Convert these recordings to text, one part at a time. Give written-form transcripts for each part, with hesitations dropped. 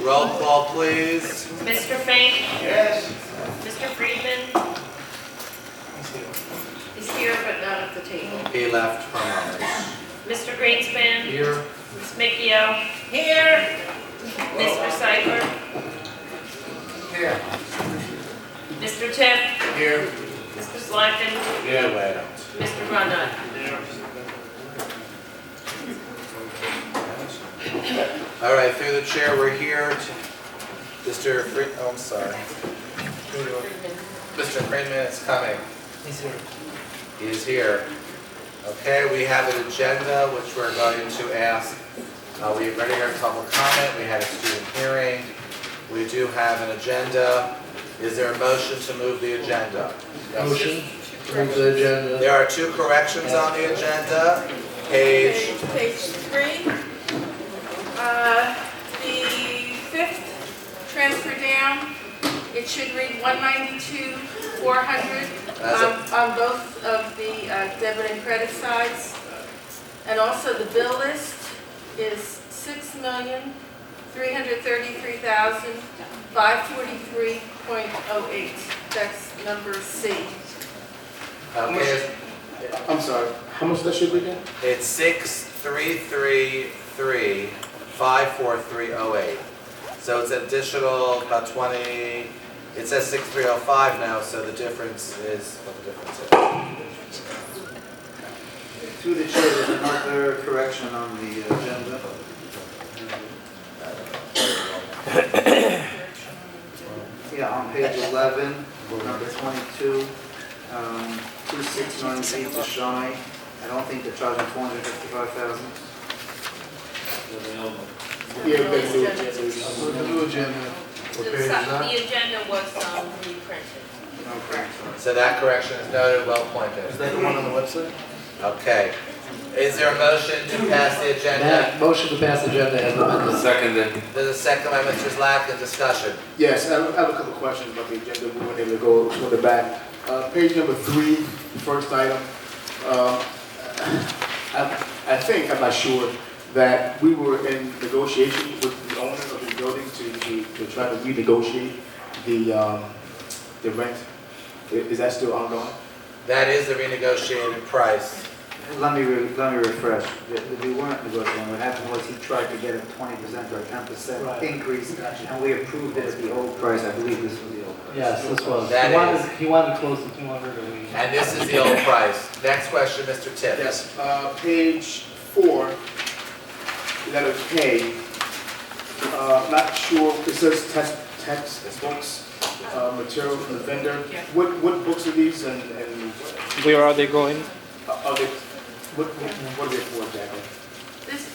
Roll call, please. Mr. Fink? Yes. Mr. Friedman? He's here, but not at the table. He left for a moment. Mr. Greenspan? Here. Ms. Micchio? Here. Mr. Seifert? Here. Mr. Tipp? Here. Mr. Slacken? Yeah, wait. Mr. Runyon? All right, through the chair, we're here. Mr. Oh, I'm sorry. Mr. Friedman is coming. He's here. He is here. Okay, we have an agenda which we're going to ask. We already heard public comment. We had a student hearing. We do have an agenda. Is there a motion to move the agenda? Yes. Motion to move the agenda. There are two corrections on the agenda. Page 3. The fifth transfer down, it should read 192, 400 on both of the debit and credit sides. And also the bill list is $6,333,543.08. That's number C. Okay, I'm sorry, how much that should be again? it's 6,333,543.08. So it's additional about 20. It says 6,305 now, so the difference is what the difference is. Through the chair, there's another correction on the agenda. Yeah, on page 11, number 22, 269 feet to shy. I don't think they're charging 455,000. Yeah, we can do it. The new agenda. What page is that? The agenda was reprinted. Okay. So that correction is noted, well Is pointed. that the one on the website? Okay. Is there a motion to pass the agenda? Motion to pass agenda as amended. Seconded. There's a second by Mr. Zlatkin. Discussion. Yes, I have a couple of questions about the agenda. We weren't able to go to the back. Page number 3, first item. I think, I'm not sure, that we were in negotiation with the owner of the building to try to renegotiate the rent. Is that still ongoing? That is the renegotiated price. Let me refresh. We weren't negotiating. What happened was he tried to get a 20% or a 10% Right. increase, and we approved it at the old price. I believe this was the old price. Yes, this was. That He wanted close to 200 or we. And this is the old price. Next question, Mr. Tipp. Yes, page 4, letter K. Not sure, it says textbooks, material from the vendor. What books are these and Where are they going? are they, what are they for exactly?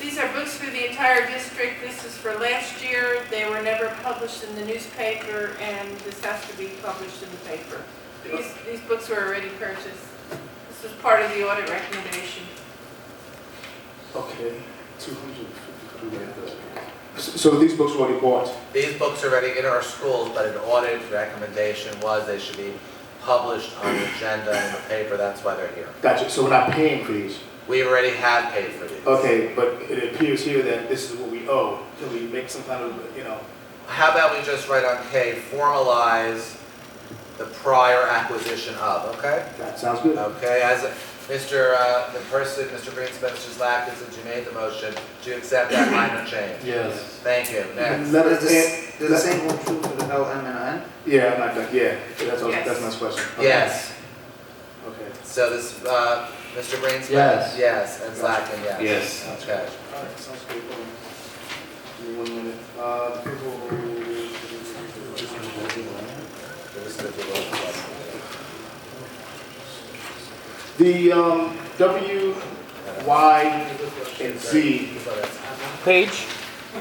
These are books for the entire district. This is for last year. They were never published in the newspaper, and this has to be published in the paper. These books were already purchased. This was part of the audit recommendation. Okay, 250. So these books were already bought? These books are already in our schools, but an audit recommendation was they should be published on the agenda in the paper. That's why they're here. Gotcha, so we're not paying for these? We already have paid for these. Okay, but it appears here that this is what we owe. Can we make some kind of, How about we just write on K, formalize the prior acquisition of, okay? that sounds good. Okay, as Mr. Mr. Greenspan, Mr. Zlatkin, since you made the motion, do you accept that minor change? Yes. Thank you. Next. Letter Does the same hold true for the L, M, and N? Yeah, I'm not done, yeah, that's Yes. my question. Okay. Yes. Okay. So this, Mr. Greenspan? Yes. Yes, and Zlatkin, yes. Yes. Okay. All right, sounds good. Give me 1 minute. The W, Y, and Z, Page?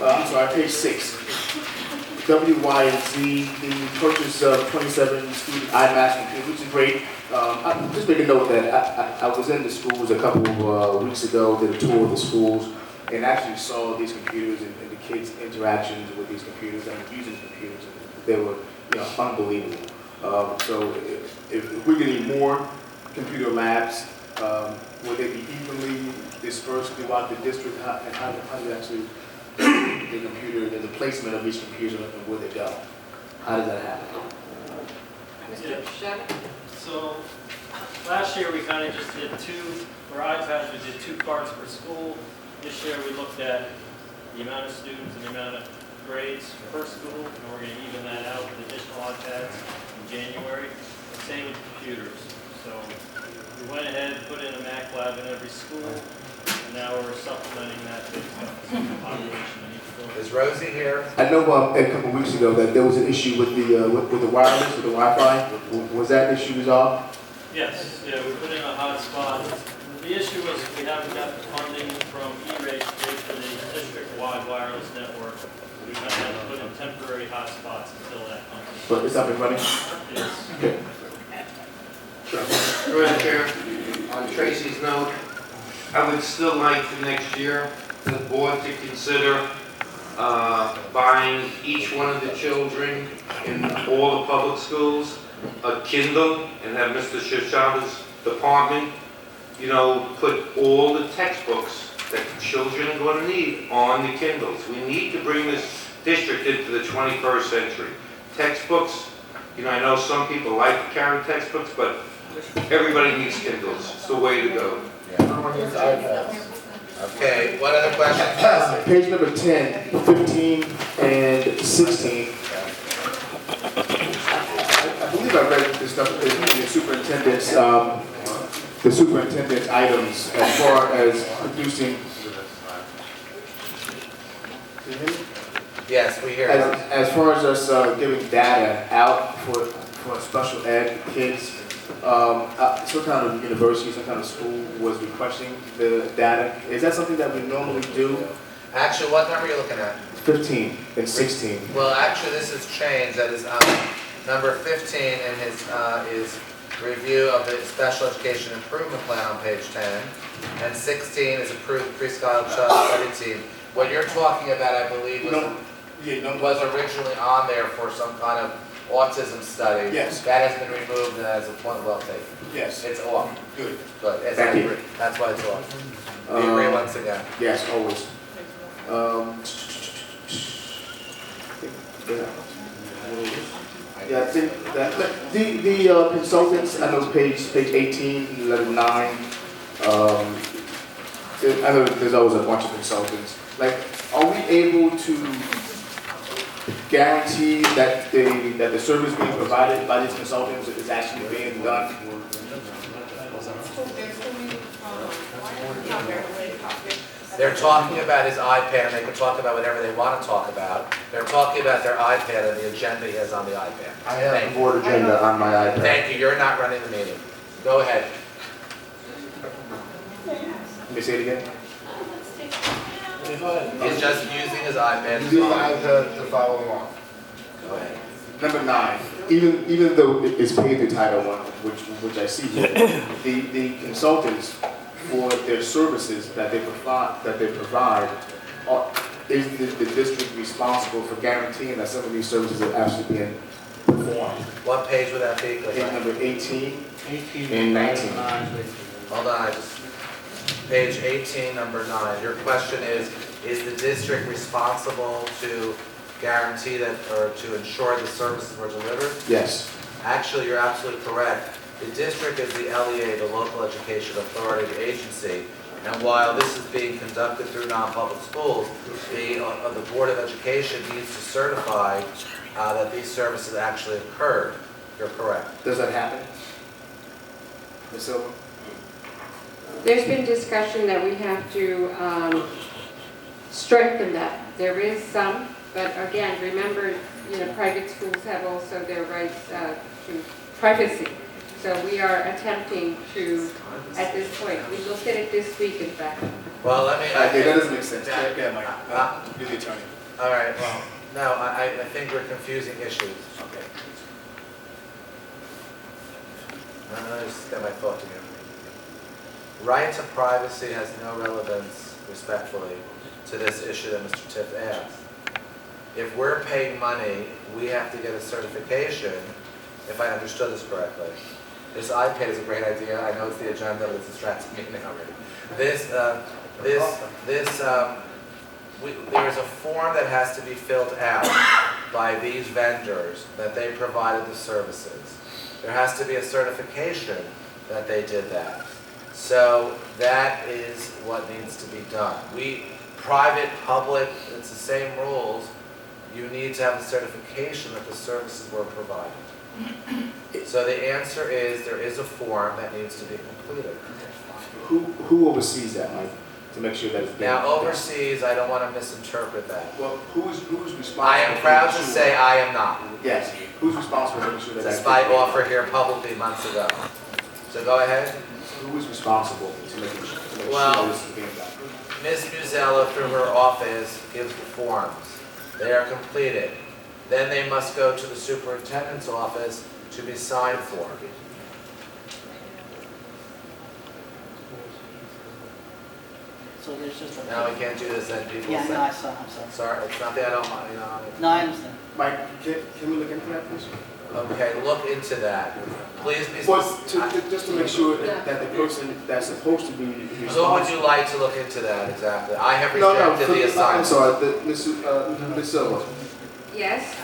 I'm sorry, page 6. W, Y, and Z, the purchase of 27 student iMac computers, which is great. I'm just making note that I was in the schools a couple of weeks ago, did a tour of the schools, and actually saw these computers and the kids' interactions with these computers and using computers. They were, unbelievable. So if we're getting more computer labs, will they be evenly dispersed throughout the district? And how do you actually the computer, the placement of each computer and where they go? How does that happen? Mr. Shutter? So, last year we kind of just did for iPads, we did 2 cards per school. This year we looked at the amount of students and the amount of grades per school, and we're going to even that out with additional iPads in January. Same with computers. So, we went ahead and put in a Mac lab in every school, and now we're supplementing that based on the population in each building. Is Rosie here? I know a couple of weeks ago that there was an issue with the wireless, with the Wi-Fi. Was that issue resolved? Yes, yeah, we put in a hotspot. The issue was we haven't got the funding from E-rate to pay for the district-wide wireless network. We kind of had to put in temporary hotspots until that comes. But it's up and running? Yes. Okay. Madam Chair, on Tracy's note, I would still like for next year, the board to consider buying each one of the children in all the public schools a Kindle and have Mr. Shishada's department, put all the textbooks that the children are going to need on the Kindles. We need to bring this district into the 21st century. Textbooks, I know some people like to carry textbooks, but everybody needs Kindles. It's the way to go. Okay, what other questions? Page number 10, 15, and 16. I believe I read this stuff in the superintendent's items as far as producing. Can you hear me? Yes, we hear you. As far as us giving data out for special ed kids, some kind of university, some kind of school was requesting the data. Is that something that we normally do? Actually, what number are you looking at? 15 and 16. Well, actually, this has changed. That is number 15 in his review of the Special Education Improvement Plan on page 10. And 16 is approved preschool child study team. What you're talking about, I believe, was originally on there for some kind of autism study. Yes. That has been removed and as a point well taken. Yes. It's off. Good. Good. Thank you. That's why it's off. We agree once again. Yes, always. Yeah, I think that the consultants, I know page 18, letter 9. I know there's always a bunch of consultants. Like, are we able to guarantee that the service being provided by these consultants is actually being done? They're talking about his iPad, and they can talk about whatever they want to talk about. They're talking about their iPad and the agenda he has on the iPad. I have the board agenda on my iPad. Thank you, you're not running the meeting. Go ahead. Let me say it again. He's just using his iPad. Use the iPad to follow along. Go ahead. Number 9, even though it's paid through Title I, which I see here, the consultants for their services that they provide, is the district responsible for guaranteeing that some of these services are actually being performed? What page would that be? Page number 18 and 19. Hold on, page 18, number 9. Your question is the district responsible to guarantee that, or to ensure the services were delivered? Yes. Actually, you're absolutely correct. The district is the LEA, the Local Education Authority Agency, and while this is being conducted through non-public schools, the Board of Education needs to certify that these services actually occurred. You're correct. Does that happen? Ms. Silva? There's been discussion that we have to strengthen that. There is some, but again, remember, private schools have also their rights to privacy. So we are attempting to, at this point, we looked at it this week, in fact. Well, let me... that doesn't make sense. Yeah, Mike. You're the attorney. All right, well, no, I think we're confusing issues. Okay. I'm going to just get my thought together. Right to privacy has no relevance, respectfully, to this issue that Mr. Tiff asked. If we're paying money, we have to get a certification, if I understood this correctly. This iPad is a great idea. I know it's the agenda, but it's distracting me now already. there's a form that has to be filled out by these vendors that they provided the services. There has to be a certification that they did that. So that is what needs to be done. Private, public, it's the same rules. You need to have a certification that the services were provided. So the answer is there is a form that needs to be completed. Who oversees that, Mike, to make sure that it's being Now done? overseas, I don't want to misinterpret that. Well, who's responsible? I am proud to say I am not, Yes, who's responsible for making sure that that's despite being done? offer here publicly months ago. So go ahead. Who is responsible to make sure Well, this is being done? Ms. Muzella, through her office, gives the forms. They are completed. Then they must go to the superintendent's office to be signed for. So there's just a... Now we can't do this, then people Yeah, no, I say, saw, I'm sorry. sorry, it's not that I don't want, No, I understand. Mike, can we look into that, please? Okay, look into that. Please be Well, specific. just to make sure that the person that's supposed to be responsible. Who would you like to look into that exactly? I have No, rejected the I'm assignment. sorry, Ms. Silva. Yes?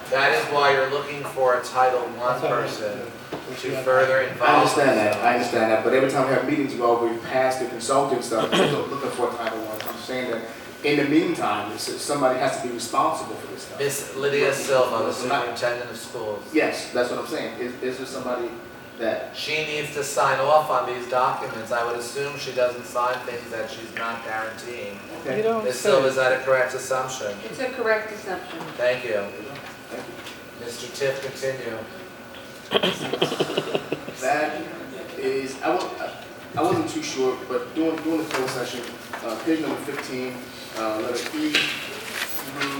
That is why you're looking for a Title I person to further involve. I understand that, but every time we have meetings, we pass the consulting stuff, looking for a Title I. I'm saying that in the meantime, somebody has to be responsible for this stuff. Miss Lydia Silva, the superintendent of schools. Yes, that's what I'm saying. Is there somebody that, She needs to sign off on these documents. I would assume she doesn't sign things that she's not guaranteeing. You don't Ms. say. Silva, is that a correct assumption? It's a correct assumption. Thank you. Mr. Tiff, continue. that is, I wasn't too sure, but during the closed session, page number 15, letter E through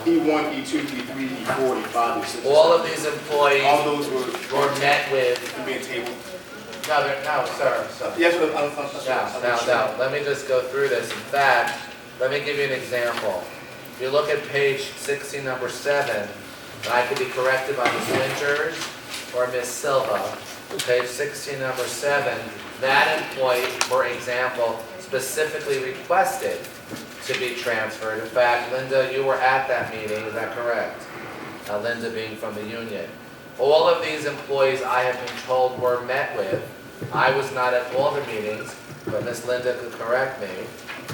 E1, E2, E3, E4, E5, E6. All of these employees All those were met with, being tabled. no, sir. Yes, No. Let me just go through this. In fact, let me give you an example. If you look at page 16, number 7, and I could be corrected by Ms. Winters or Ms. Silva, page 16, number 7, that employee, for example, specifically requested to be transferred. In fact, Linda, you were at that meeting, is that correct? Linda being from the union. All of these employees, I have been told, were met with. I was not at all the meetings, but Ms. Linda could correct me.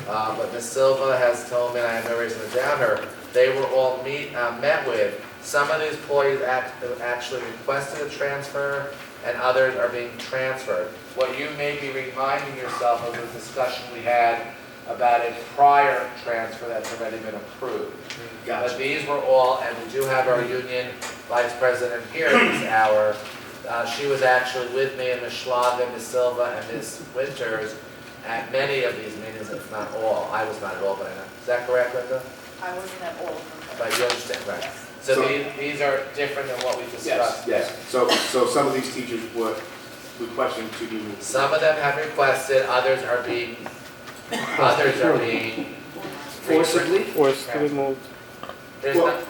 But Ms. Silva has told me, and I have no reason to doubt her, they were all met with. Some of these employees actually requested a transfer, and others are being transferred. What you may be reminding yourself of the discussion we had about a prior transfer that's already been approved. But these were all, and we do have our union vice president here this hour. She was actually with me and Ms. Schlager, Ms. Silva, and Ms. Winters at many of these meetings, if not all. I was not at all, but I know. Is that correct, Linda? I wasn't at all of them. But you understand, right? So these are different than what we discussed. Yes. So some of these teachers were requesting to be moved. Some of them have requested, others are being Forcibly? Forced to be moved. There's Well,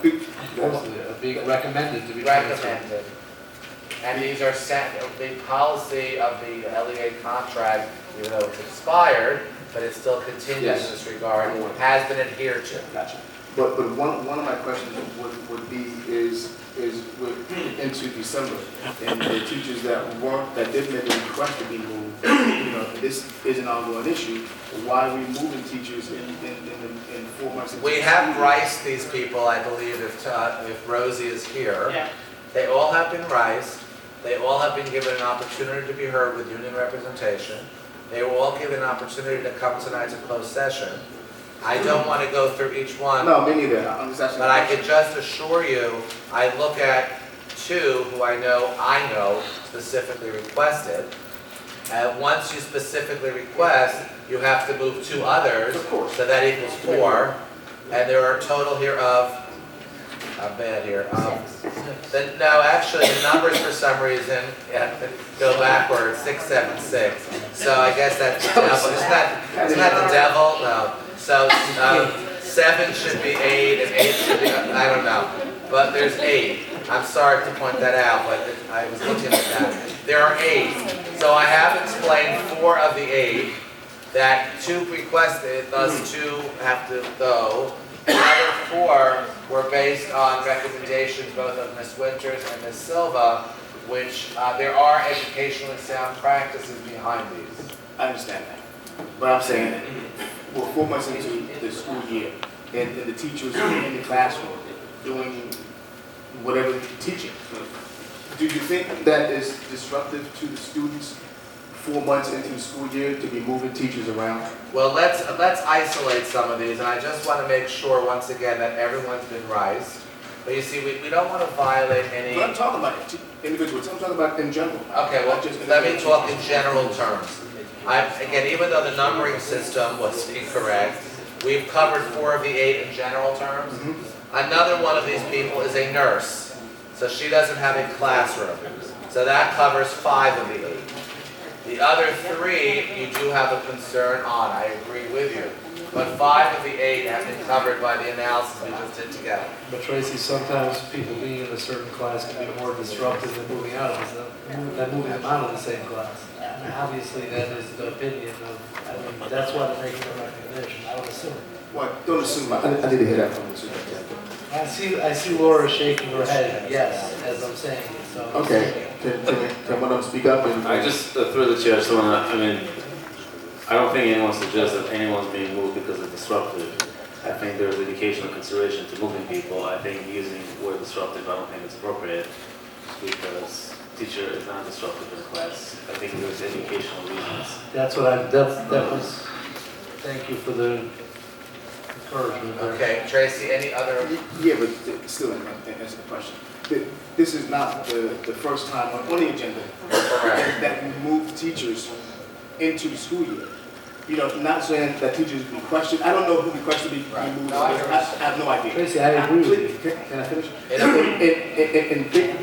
no, Being recommended to be transferred. recommended. And these are set, the policy of the LEA contract, even though it's expired, but it still continues Yes. in this regard, has been adhered to. Gotcha. But one of my questions would be is into December, and the teachers that didn't make a request to be moved, this is an ongoing issue. Why are we moving teachers in 4 months? We have riced these people, I believe, if Rosie is here. Yeah. They all have been riced. They all have been given an opportunity to be heard with union representation. They were all given an opportunity to come tonight to closed session. I don't want to go through each one. No, me neither. I'm just asking. But I can just assure you, I look at 2 who I know specifically requested. And once you specifically request, you have to move 2 others. Of course. So that equals 4. And there are a total here of, I'm bad here. No, actually, the numbers for some reason go backwards, 6, 7, 6. So I guess that's the devil. Isn't that the devil? No. So 7 should be 8, and 8 should be, I don't know. But there's 8. I'm sorry to point that out, but I was looking at that. There are 8. So I have explained 4 of the 8, that 2 requested, thus 2 have to go. The other 4 were based on recommendations both of Ms. Winters and Ms. Silva, which there are educationally sound practices behind these. I understand that. But I'm saying, we're 4 months into the school year, and the teachers are in the classroom doing whatever they're teaching. Do you think that is disruptive to the students 4 months into the school year to be moving teachers around? Well, let's isolate some of these, and I just want to make sure once again that everyone's been raised. But you see, we don't want to violate any. But I'm talking about individuals. I'm talking about in general. Okay, well, let me talk in general terms. Again, even though the numbering system was incorrect, we've covered 4 of the 8 in general terms. Another one of these people is a nurse, so she doesn't have a classroom. So that covers 5 of the 8. The other 3, you do have a concern on, I agree with you. But 5 of the 8 have been covered by the analysis we just did together. But Tracy, sometimes people being in a certain class can be more disruptive than moving out of them out of the same class. And obviously, that is the opinion of, I mean, that's why they're making the recommendation, I would assume. Well, don't assume. I need to hear that from the superintendent. I see Laura shaking her head, yes, as I'm saying it, so. Okay. Can one of them speak up? And I just, through the chair, so I mean, I don't think anyone suggests that anyone's being moved because it's disruptive. I think there's educational consideration to moving people. I think using the word disruptive, I don't think it's appropriate because teacher is not disruptive in the class. I think there's educational reasons. That was, thank you for the encouragement there. Okay, Tracy, any other? Yeah, but still, answer the question. This is not the first time on the agenda that we move teachers into the school year. You know, not saying that teachers be questioned. I don't know who requested to be moved. No, I I have no idea. Tracy, I agree with you. Can I finish? In big